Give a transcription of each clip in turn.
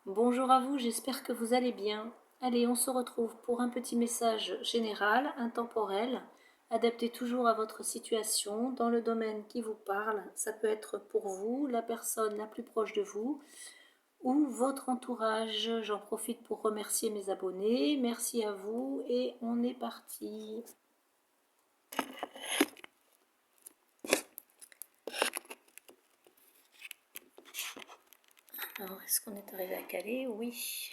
Bonjour à vous, j'espère que vous allez bien. Allez, on se retrouve pour un petit message général, intemporel, adapté toujours à votre situation, dans le domaine qui vous parle. Ça peut être pour vous, la personne la plus proche de vous, ou votre entourage. J'en profite pour remercier mes abonnés. Merci à vous et on est parti. Alors, est-ce qu'on est arrivé à caler? Oui.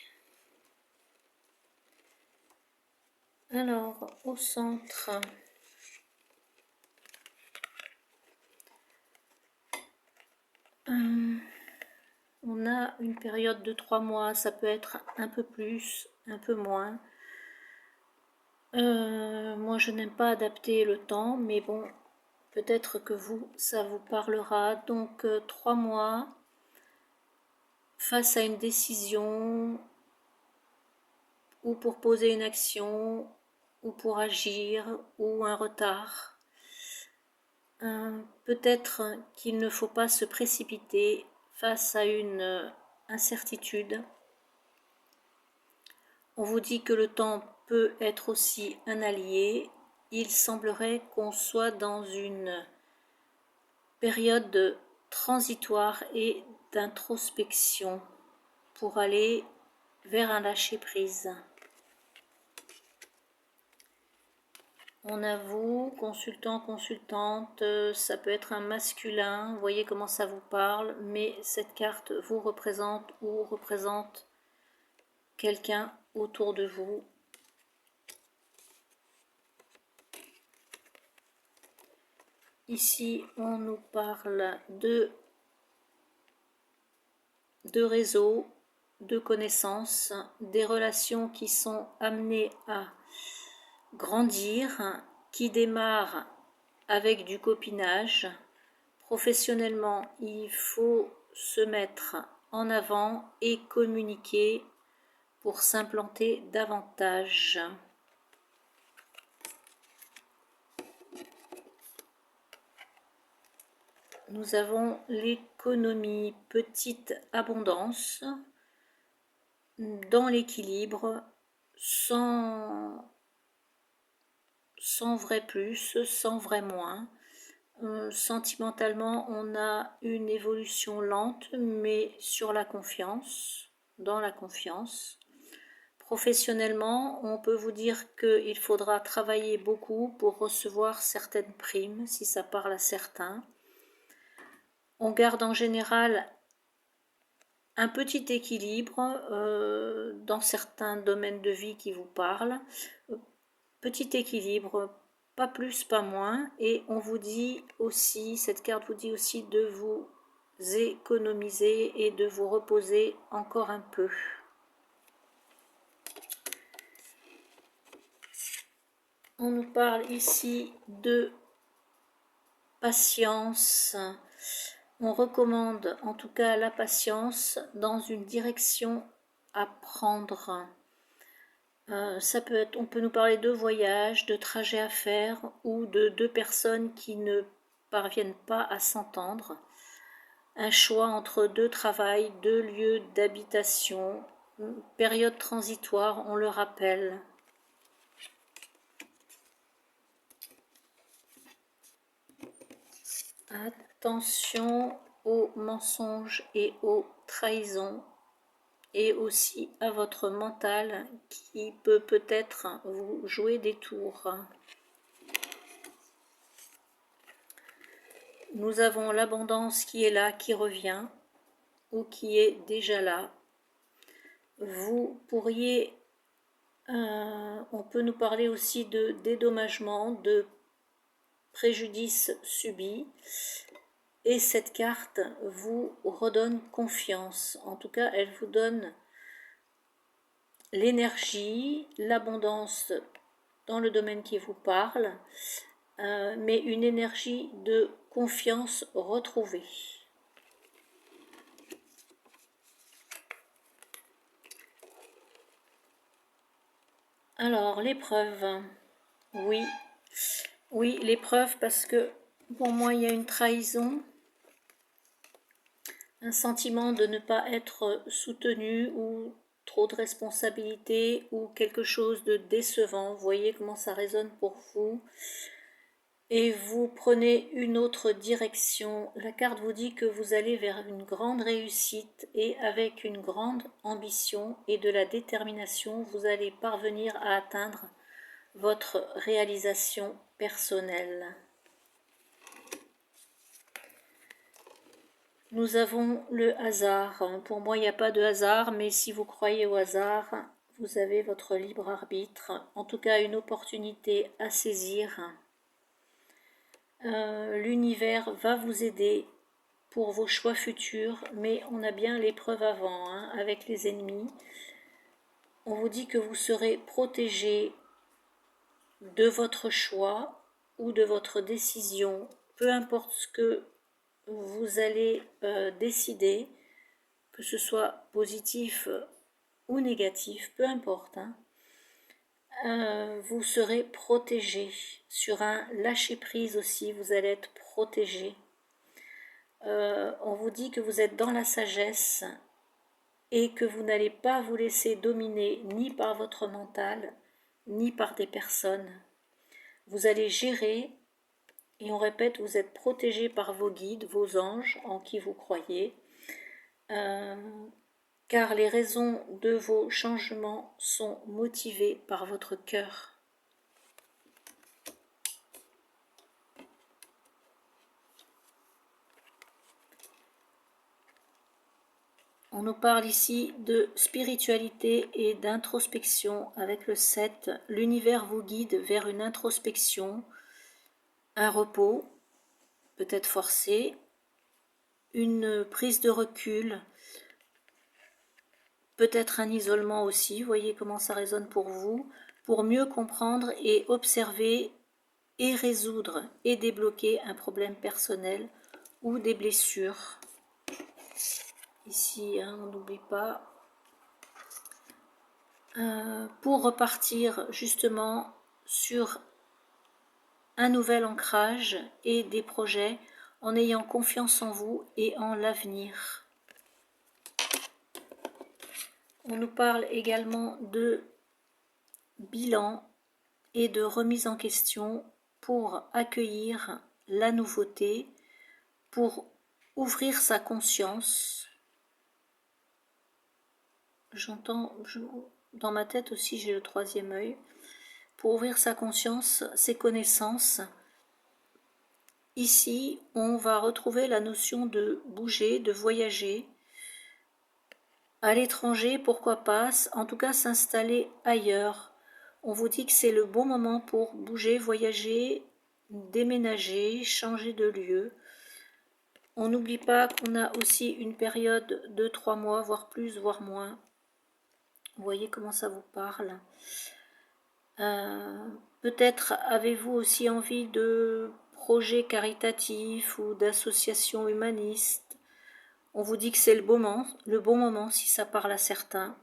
Alors, au centre, on a une période de 3 mois, ça peut être un peu plus, un peu moins. Moi, je n'aime pas adapter le temps, mais bon, peut-être que vous, ça vous parlera. Donc, 3 mois face à une décision, ou pour poser une action, ou pour agir, ou un retard. Peut-être qu'il ne faut pas se précipiter face à une incertitude. On vous dit que le temps peut être aussi un allié. Il semblerait qu'on soit dans une période transitoire et d'introspection pour aller vers un lâcher-prise. On a vous, consultant, consultante, ça peut être un masculin, vous voyez comment ça vous parle, mais cette carte vous représente ou représente quelqu'un autour de vous. Ici, on nous parle de réseaux, de connaissances, des relations qui sont amenées à grandir, qui démarrent avec du copinage. Professionnellement, il faut se mettre en avant et communiquer pour s'implanter davantage. Nous avons l'économie, petite abondance, dans l'équilibre, sans vrai plus, sans vrai moins. Sentimentalement, on a une évolution lente, mais sur la confiance, dans la confiance. Professionnellement, on peut dire qu'il faudra travailler beaucoup pour recevoir certaines primes, si ça parle à certains. On garde en général un petit équilibre dans certains domaines de vie qui vous parlent. Petit équilibre, pas plus, pas moins. Et on vous dit aussi, cette carte vous dit aussi de vous économiser et de vous reposer encore un peu. On nous parle ici de patience. On recommande en tout cas la patience dans une direction à prendre. Ça peut être, on peut nous parler de voyage, de trajets à faire ou de deux personnes qui ne parviennent pas à s'entendre. Un choix entre deux travails, deux lieux d'habitation, période transitoire, on le rappelle. Attention aux mensonges et aux trahisons, et aussi à votre mental qui peut peut-être vous jouer des tours. Nous avons l'abondance qui est là, qui revient, ou qui est déjà là. Vous pourriez, on peut nous parler aussi de dédommagement, de préjudice subi. Et cette carte vous redonne confiance. En tout cas, elle vous donne l'énergie, l'abondance dans le domaine qui vous parle, mais une énergie de confiance retrouvée. Alors, l'épreuve. Oui, l'épreuve parce que pour moi, il y a une trahison. un sentiment de ne pas être soutenu ou trop de responsabilités ou quelque chose de décevant. Vous voyez comment ça résonne pour vous. Et vous prenez une autre direction. La carte vous dit que vous allez vers une grande réussite et avec une grande ambition et de la détermination, vous allez parvenir à atteindre votre réalisation personnelle. Nous avons le hasard. Pour moi, il n'y a pas de hasard, mais si vous croyez au hasard, vous avez votre libre arbitre. En tout cas, une opportunité à saisir. L'univers va vous aider pour vos choix futurs, mais on a bien l'épreuve avant, avec les ennemis. On vous dit que vous serez protégé de votre choix ou de votre décision, peu importe ce que vous allez décider, que ce soit positif ou négatif, peu importe. Vous serez protégé. Sur un lâcher-prise aussi, vous allez être protégé. On vous dit que vous êtes dans la sagesse et que vous n'allez pas vous laisser dominer ni par votre mental, ni par des personnes. Vous allez gérer, et on répète, vous êtes protégé par vos guides, vos anges en qui vous croyez, car les raisons de vos changements sont motivées par votre cœur. On nous parle ici de spiritualité et d'introspection avec le 7. L'univers vous guide vers une introspection, un repos, peut-être forcé, une prise de recul, peut-être un isolement aussi, voyez comment ça résonne pour vous, pour mieux comprendre et observer et résoudre et débloquer un problème personnel ou des blessures. Ici, on n'oublie pas. Pour repartir justement sur un nouvel ancrage et des projets en ayant confiance en vous et en l'avenir. On nous parle également de bilan et de remise en question pour accueillir la nouveauté, pour ouvrir sa conscience. J'entends, dans ma tête aussi j'ai le troisième œil, pour ouvrir sa conscience, ses connaissances. Ici, on va retrouver la notion de bouger, de voyager, à l'étranger, pourquoi pas, en tout cas s'installer ailleurs. On vous dit que c'est le bon moment pour bouger, voyager, déménager, changer de lieu. On n'oublie pas qu'on a aussi une période de 3 mois, voire plus, voire moins. Vous voyez comment ça vous parle. Peut-être avez-vous aussi envie de projets caritatifs ou d'associations humanistes. On vous dit que c'est le bon moment si ça parle à certains.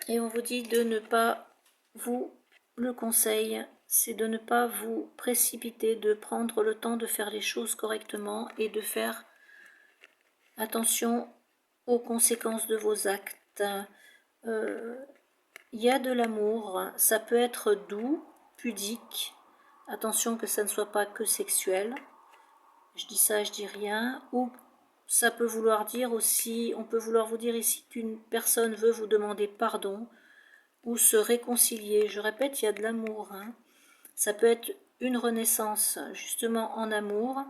Et on vous dit de ne pas le conseil, c'est de ne pas vous précipiter, de prendre le temps de faire les choses correctement et de faire attention aux conséquences de vos actes. Il y a de l'amour, ça peut être doux, pudique, attention que ça ne soit pas que sexuel, je dis ça, je dis rien, ou ça peut vouloir dire aussi, on peut vouloir vous dire ici qu'une personne veut vous demander pardon, ou se réconcilier, je répète, il y a de l'amour, ça peut être une renaissance justement en amour,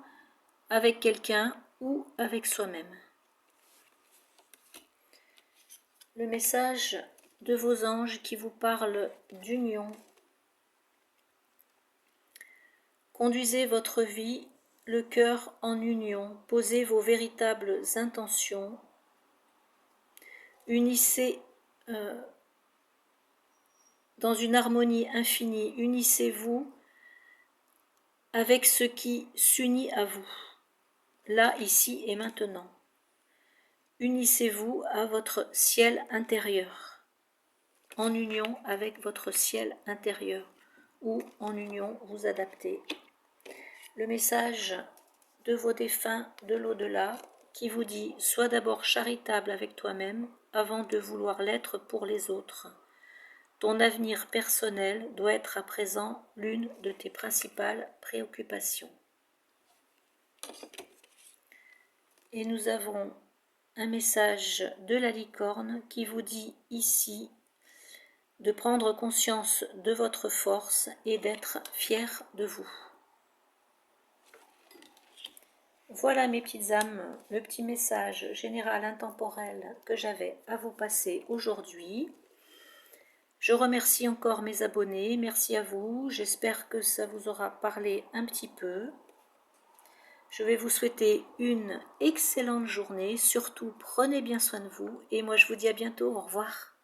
avec quelqu'un ou avec soi-même. Le message de vos anges qui vous parlent d'union. Conduisez votre vie, le cœur en union, posez vos véritables intentions, unissez dans une harmonie infinie, unissez-vous avec ce qui s'unit à vous, là, ici et maintenant. Unissez-vous à votre ciel intérieur, en union avec votre ciel intérieur, ou en union vous adaptez. le message de vos défunts de l'au-delà qui vous dit « Sois d'abord charitable avec toi-même avant de vouloir l'être pour les autres. Ton avenir personnel doit être à présent l'une de tes principales préoccupations. » Et nous avons un message de la licorne qui vous dit ici de prendre conscience de votre force et d'être fier de vous. Voilà mes petites âmes, le petit message général intemporel que j'avais à vous passer aujourd'hui. Je remercie encore mes abonnés, merci à vous, j'espère que ça vous aura parlé un petit peu. Je vais vous souhaiter une excellente journée, surtout prenez bien soin de vous et moi je vous dis à bientôt, au revoir.